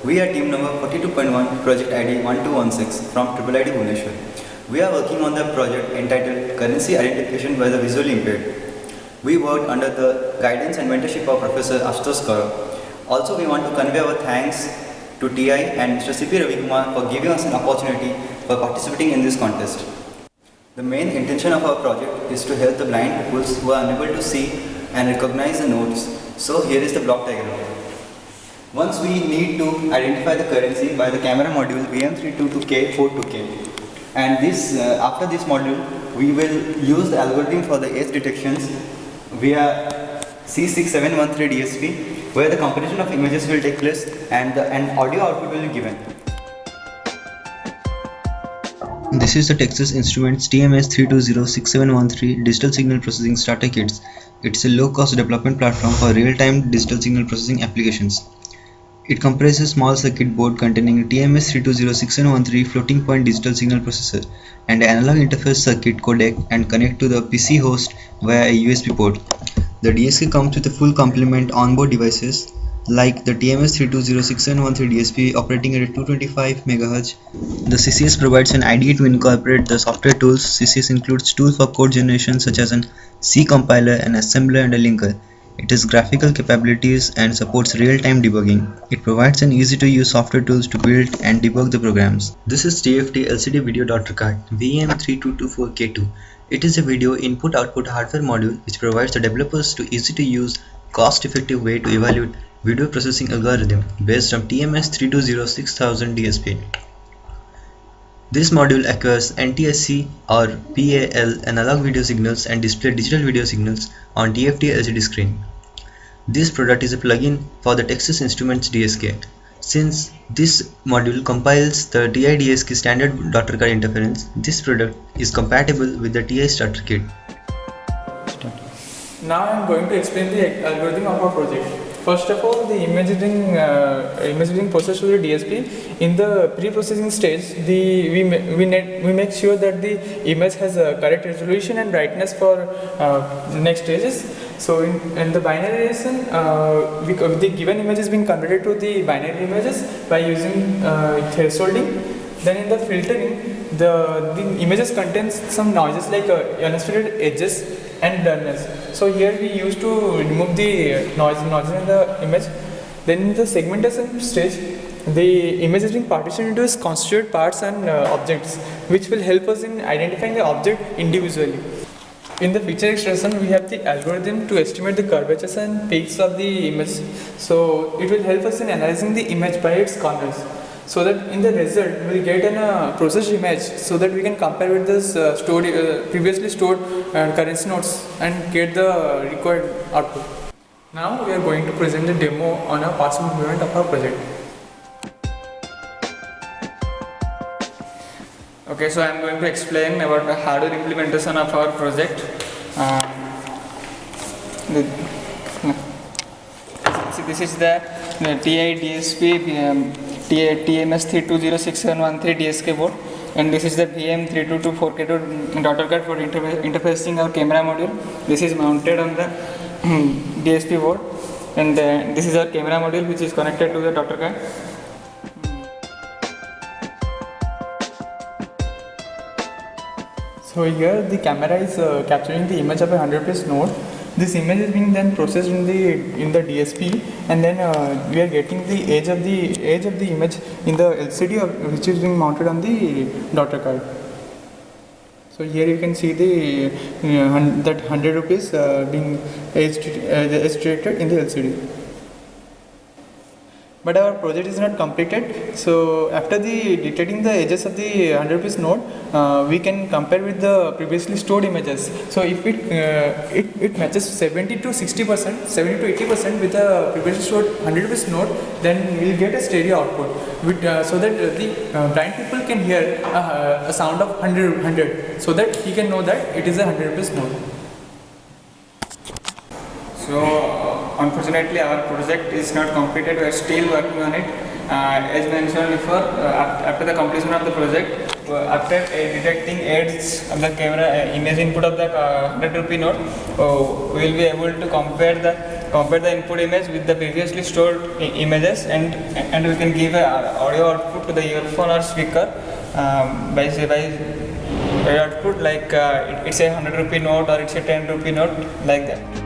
We are team number 42.1, project ID 1216 from IIIT Bhubaneswar. We are working on the project entitled Currency Identification by the Visually Impaired. We worked under the guidance and mentorship of Professor Ashutosh Kaur. Also, we want to convey our thanks to TI and Mr. C.P. Ravikumar for giving us an opportunity for participating in this contest. The main intention of our project is to help the blind people who are unable to see and recognize the notes. So here is the block diagram. Once we need to identify the currency by the camera module VM32K42K. And this after this module, we will use the algorithm for the edge detections via C6713 DSP, where the comparison of images will take place and an audio output will be given. This is the Texas Instruments TMS3206713 Digital Signal Processing Starter Kits. It's a low-cost development platform for real-time digital signal processing applications. It comprises a small circuit board containing a TMS3206713 floating point digital signal processor and an analog interface circuit codec and connect to the PC host via a USB port. The DSK comes with a full complement onboard devices like the TMS3206713 DSP operating at 225 MHz. The CCS provides an IDE to incorporate the software tools. CCS includes tools for code generation such as an C compiler, an assembler and a linker. It has graphical capabilities and supports real-time debugging. It provides an easy-to-use software tools to build and debug the programs. This is TFT LCD Video Daughter Card VM3224K2. It is a video input-output hardware module which provides the developers to easy-to-use, cost-effective way to evaluate video processing algorithm based on TMS3206000 DSP. This module acquires NTSC or PAL analog video signals and display digital video signals on TFT LCD screen. This product is a plugin for the Texas Instruments DSK. Since this module compiles the TI DSK standard daughter card interference, this product is compatible with the TI starter kit. Now I am going to explain the algorithm of our project. First of all, the imaging process through the DSP. In the pre-processing stage, we make sure that the image has a correct resolution and brightness for next stages. So in the binary relation, the given image is being converted to the binary images by using thresholding. Then in the filtering, the images contains some noises like unexpected edges and dullness. So here we used to remove the noises in the image. Then in the segmentation stage, the image is being partitioned into its constituent parts and objects, which will help us in identifying the object individually. In the feature extraction, we have the algorithm to estimate the curvatures and peaks of the image. So it will help us in analyzing the image by its corners, so that in the result we will get a processed image, so that we can compare with this previously stored currency notes and get the required output. Now we are going to present the demo on a possible implement of our project. Okay, so I am going to explain about the hardware implementation of our project. This is the TI DSP TMS3206713 DSK board, and this is the VM3224K2 daughter card for interfacing our camera module. This is mounted on the DSP board, and this is our camera module which is connected to the daughter card. So here the camera is capturing the image of a 100-piece note. This image is being then processed in the DSP, and then we are getting the edge of the image in the LCD which is being mounted on the daughter card. So here you can see the that 100 rupees being edge treated in the LCD. But our project is not completed. So after detecting the edges of the 100-piece note, we can compare with the previously stored images. So if it matches 70 to 60%, 70 to 80% with the previously stored 100-piece note, then we will get a stereo output, so that the blind people can hear a sound of 100, so that he can know that it is a 100-piece note. So unfortunately our project is not completed. We are still working on it. As mentioned before, after the completion of the project, after detecting edge of the camera image input of the 100 rupee note, we will be able to compare the compare the input image with the previously stored images, and we can give an audio output to the earphone or speaker by output like it's a 100 rupee note or it's a 10 rupee note, like that.